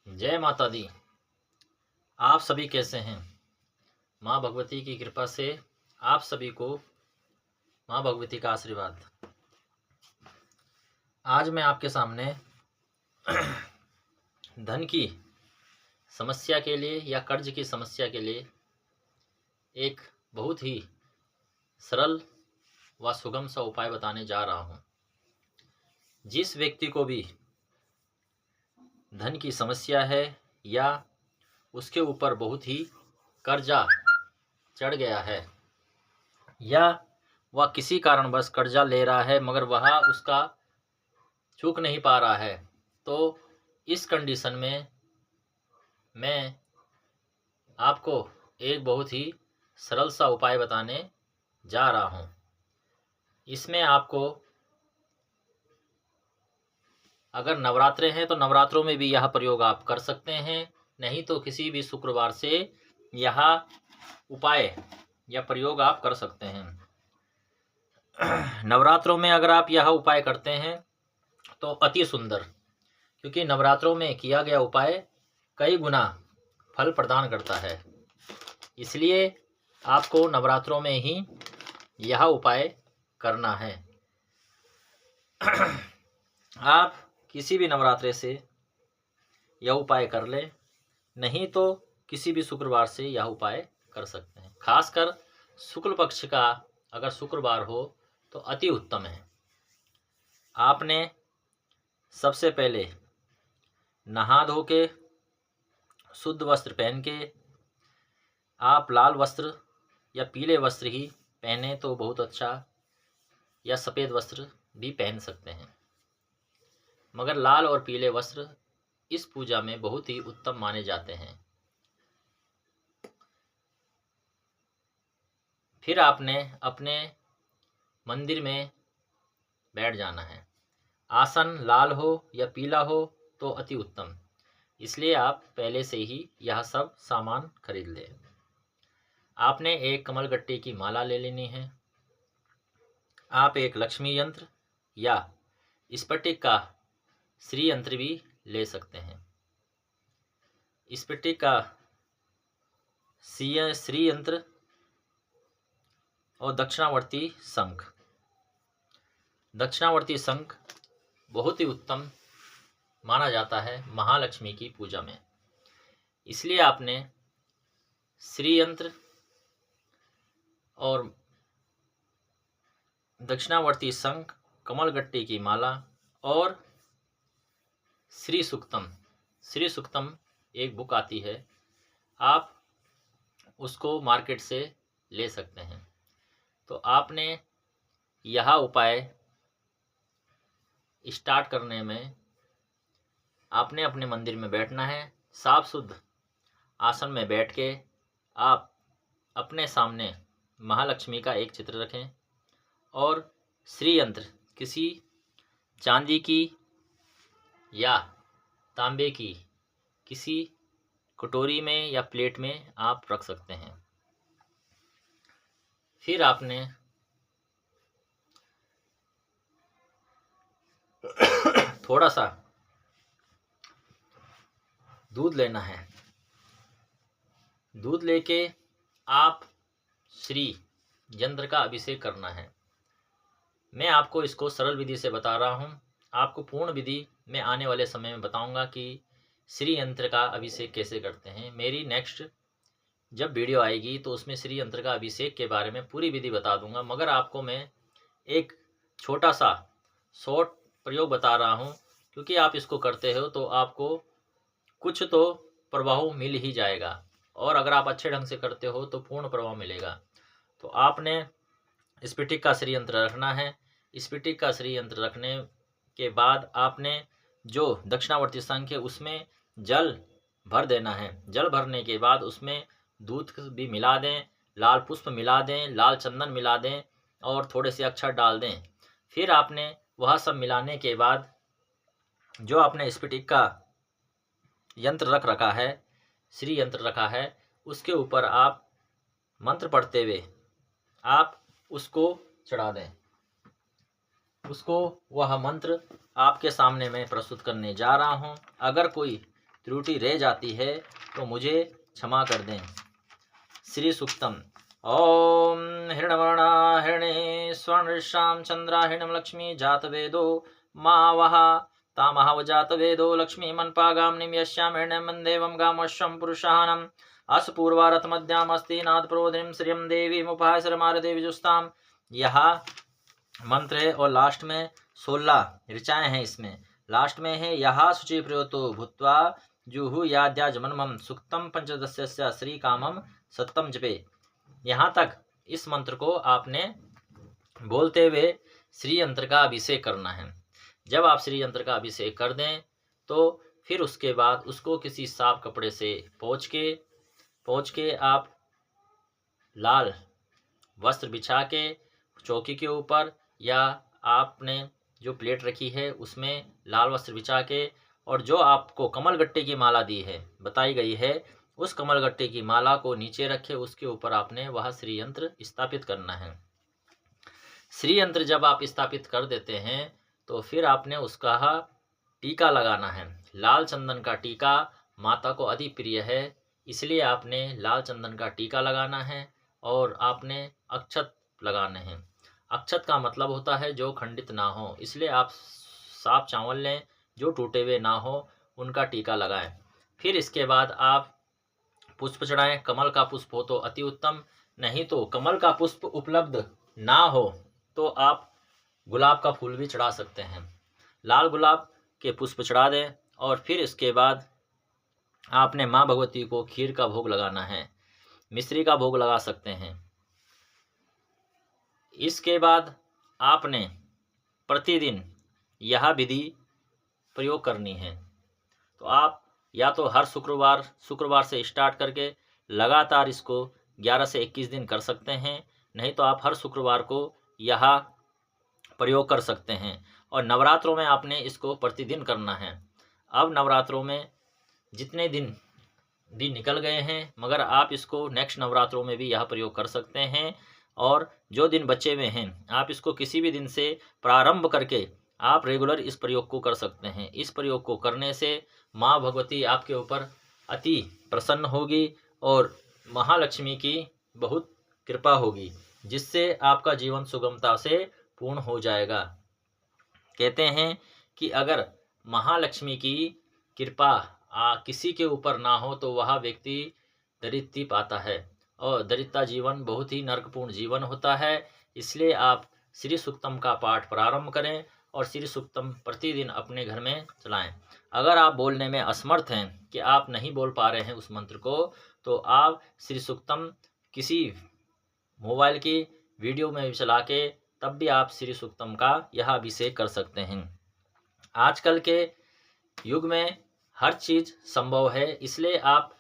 जय माता दी। आप सभी कैसे हैं? माँ भगवती की कृपा से आप सभी को माँ भगवती का आशीर्वाद। आज मैं आपके सामने धन की समस्या के लिए या कर्ज की समस्या के लिए एक बहुत ही सरल व सुगम सा उपाय बताने जा रहा हूँ। जिस व्यक्ति को भी धन की समस्या है या उसके ऊपर बहुत ही कर्जा चढ़ गया है या वह किसी कारणवश कर्जा ले रहा है मगर वह उसका चूक नहीं पा रहा है, तो इस कंडीशन में मैं आपको एक बहुत ही सरल सा उपाय बताने जा रहा हूँ। इसमें आपको अगर नवरात्रे हैं तो नवरात्रों में भी यह प्रयोग आप कर सकते हैं, नहीं तो किसी भी शुक्रवार से यह उपाय या प्रयोग आप कर सकते हैं। नवरात्रों में अगर आप यह उपाय करते हैं तो अति सुंदर, क्योंकि नवरात्रों में किया गया उपाय कई गुना फल प्रदान करता है। इसलिए आपको नवरात्रों में ही यह उपाय करना है। आप किसी भी नवरात्रे से यह उपाय कर लें, नहीं तो किसी भी शुक्रवार से यह उपाय कर सकते हैं। खासकर शुक्ल पक्ष का अगर शुक्रवार हो तो अति उत्तम है। आपने सबसे पहले नहा धो के शुद्ध वस्त्र पहन के, आप लाल वस्त्र या पीले वस्त्र ही पहने तो बहुत अच्छा, या सफ़ेद वस्त्र भी पहन सकते हैं, मगर लाल और पीले वस्त्र इस पूजा में बहुत ही उत्तम माने जाते हैं। फिर आपने अपने मंदिर में बैठ जाना है। आसन लाल हो या पीला हो तो अति उत्तम, इसलिए आप पहले से ही यह सब सामान खरीद लें। आपने एक कमलगट्टे की माला ले लेनी है। आप एक लक्ष्मी यंत्र या स्फटिक का श्री यंत्र भी ले सकते हैं। स्फटिक का श्री यंत्र और दक्षिणावर्ती शंख। दक्षिणावर्ती शंख बहुत ही उत्तम माना जाता है महालक्ष्मी की पूजा में, इसलिए आपने श्री यंत्र और दक्षिणावर्ती शंख, कमलगट्टे की माला और श्री सूक्तम एक बुक आती है, आप उसको मार्केट से ले सकते हैं। तो आपने यह उपाय स्टार्ट करने में आपने अपने मंदिर में बैठना है। साफ शुद्ध आसन में बैठ के आप अपने सामने महालक्ष्मी का एक चित्र रखें और श्री यंत्र किसी चांदी की या तांबे की किसी कटोरी में या प्लेट में आप रख सकते हैं। फिर आपने थोड़ा सा दूध लेना है। दूध लेके आप श्री यंत्र का अभिषेक करना है। मैं आपको इसको सरल विधि से बता रहा हूँ, आपको पूर्ण विधि मैं आने वाले समय में बताऊंगा कि श्री यंत्र का अभिषेक कैसे करते हैं। मेरी नेक्स्ट जब वीडियो आएगी तो उसमें श्री यंत्र का अभिषेक के बारे में पूरी विधि बता दूंगा, मगर आपको मैं एक छोटा सा शॉर्ट प्रयोग बता रहा हूँ, क्योंकि आप इसको करते हो तो आपको कुछ तो प्रभाव मिल ही जाएगा, और अगर आप अच्छे ढंग से करते हो तो पूर्ण प्रभाव मिलेगा। तो आपने स्फटिक का श्री यंत्र रखना है। स्फटिक का श्री यंत्र रखने के बाद आपने जो दक्षिणावर्ती शंख है उसमें जल भर देना है। जल भरने के बाद उसमें दूध भी मिला दें, लाल पुष्प मिला दें, लाल चंदन मिला दें और थोड़े से अक्षर डाल दें। फिर आपने वह सब मिलाने के बाद जो आपने स्फटिक का यंत्र रख रखा है, श्री यंत्र रखा है, उसके ऊपर आप मंत्र पढ़ते हुए आप उसको चढ़ा दें। उसको वह मंत्र आपके सामने मैं प्रस्तुत करने जा रहा हूँ। अगर कोई त्रुटि रह जाती है तो मुझे क्षमा कर दें। श्री सूक्तम। ओम हिरण्यवर्णा हिरण्ये स्वर्णऋषां चंद्रा हिरण्यं लक्ष्मी जातवेदो मावः तामहव जातवेदो लक्ष्मी मनपागां निम्यश्याम हिरण्यं मन्देवं गामश्वं पुरुषानम् असपूर्वारथमध्याम अस्ति नाद प्रोधिम श्रियम देवी मुपाय सरमार देवी जुस्ताम। यह मंत्र है और लास्ट में 16 ऋचाएं हैं। इसमें लास्ट में है यह शुचि प्रयोतो भूत्वा जुहु याद्या जमनमम सुक्तम पंचदस्य श्री कामम सत्तम जपे। यहाँ तक इस मंत्र को आपने बोलते हुए श्री यंत्र का अभिषेक करना है। जब आप श्री यंत्र का अभिषेक कर दें तो फिर उसके बाद उसको किसी साफ कपड़े से पोंछ के आप लाल वस्त्र बिछा के चौकी के ऊपर या आपने जो प्लेट रखी है उसमें लाल वस्त्र बिछा के, और जो आपको कमलगट्टे की माला दी है बताई गई है उस कमलगट्टे की माला को नीचे रखे, उसके ऊपर आपने वह श्री यंत्र स्थापित करना है। श्री यंत्र जब आप स्थापित कर देते हैं तो फिर आपने उसका टीका लगाना है। लाल चंदन का टीका माता को अति प्रिय है, इसलिए आपने लाल चंदन का टीका लगाना है और आपने अक्षत लगाने हैं। अक्षत का मतलब होता है जो खंडित ना हो, इसलिए आप साफ चावल लें जो टूटे हुए ना हो, उनका टीका लगाएं। फिर इसके बाद आप पुष्प चढ़ाएं। कमल का पुष्प हो तो अति उत्तम, नहीं तो कमल का पुष्प उपलब्ध ना हो तो आप गुलाब का फूल भी चढ़ा सकते हैं। लाल गुलाब के पुष्प चढ़ा दें और फिर इसके बाद आपने माँ भगवती को खीर का भोग लगाना है, मिश्री का भोग लगा सकते हैं। इसके बाद आपने प्रतिदिन यह विधि प्रयोग करनी है। तो आप या तो हर शुक्रवार से स्टार्ट करके लगातार इसको 11 से 21 दिन कर सकते हैं, नहीं तो आप हर शुक्रवार को यह प्रयोग कर सकते हैं। और नवरात्रों में आपने इसको प्रतिदिन करना है। अब नवरात्रों में जितने दिन निकल गए हैं, मगर आप इसको नेक्स्ट नवरात्रों में भी यह प्रयोग कर सकते हैं। और जो दिन बचे हुए हैं आप इसको किसी भी दिन से प्रारंभ करके आप रेगुलर इस प्रयोग को कर सकते हैं। इस प्रयोग को करने से माँ भगवती आपके ऊपर अति प्रसन्न होगी और महालक्ष्मी की बहुत कृपा होगी, जिससे आपका जीवन सुगमता से पूर्ण हो जाएगा। कहते हैं कि अगर महालक्ष्मी की कृपा किसी के ऊपर ना हो तो वह व्यक्ति दरिद्री पाता है और दरिद्रता जीवन बहुत ही नरकपूर्ण जीवन होता है। इसलिए आप श्री सूक्तम का पाठ प्रारंभ करें और श्री सूक्तम प्रतिदिन अपने घर में चलाएं। अगर आप बोलने में असमर्थ हैं कि आप नहीं बोल पा रहे हैं उस मंत्र को, तो आप श्री सूक्तम किसी मोबाइल की वीडियो में चला के तब भी आप श्री सूक्तम का यह अभिषेक कर सकते हैं। आजकल के युग में हर चीज़ संभव है, इसलिए आप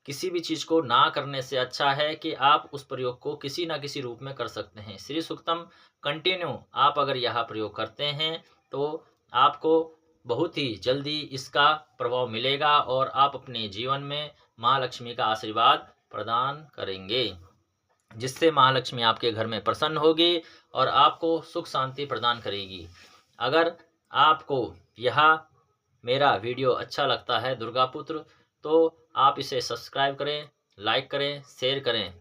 किसी भी चीज़ को ना करने से अच्छा है कि आप उस प्रयोग को किसी न किसी रूप में कर सकते हैं। श्री सूक्तम कंटिन्यू आप अगर यह प्रयोग करते हैं तो आपको बहुत ही जल्दी इसका प्रभाव मिलेगा और आप अपने जीवन में माँ लक्ष्मी का आशीर्वाद प्रदान करेंगे, जिससे महालक्ष्मी आपके घर में प्रसन्न होगी और आपको सुख शांति प्रदान करेगी। अगर आपको यह मेरा वीडियो अच्छा लगता है दुर्गा पुत्र, तो आप इसे सब्सक्राइब करें, लाइक करें, शेयर करें,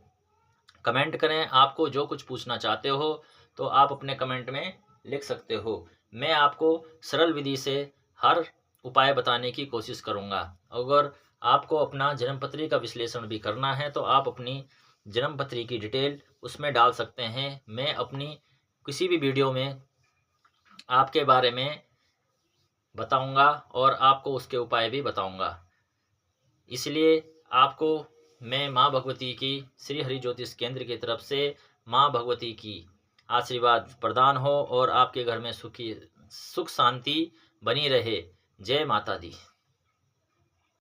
कमेंट करें। आपको जो कुछ पूछना चाहते हो तो आप अपने कमेंट में लिख सकते हो। मैं आपको सरल विधि से हर उपाय बताने की कोशिश करूंगा। अगर आपको अपना जन्मपत्री का विश्लेषण भी करना है तो आप अपनी जन्मपत्री की डिटेल उसमें डाल सकते हैं। मैं अपनी किसी भी वीडियो में आपके बारे में बताऊंगा और आपको उसके उपाय भी बताऊंगा। इसलिए आपको मैं माँ भगवती की श्री हरि ज्योतिष केंद्र की तरफ से माँ भगवती की आशीर्वाद प्रदान हो और आपके घर में सुख शांति बनी रहे। जय माता दी।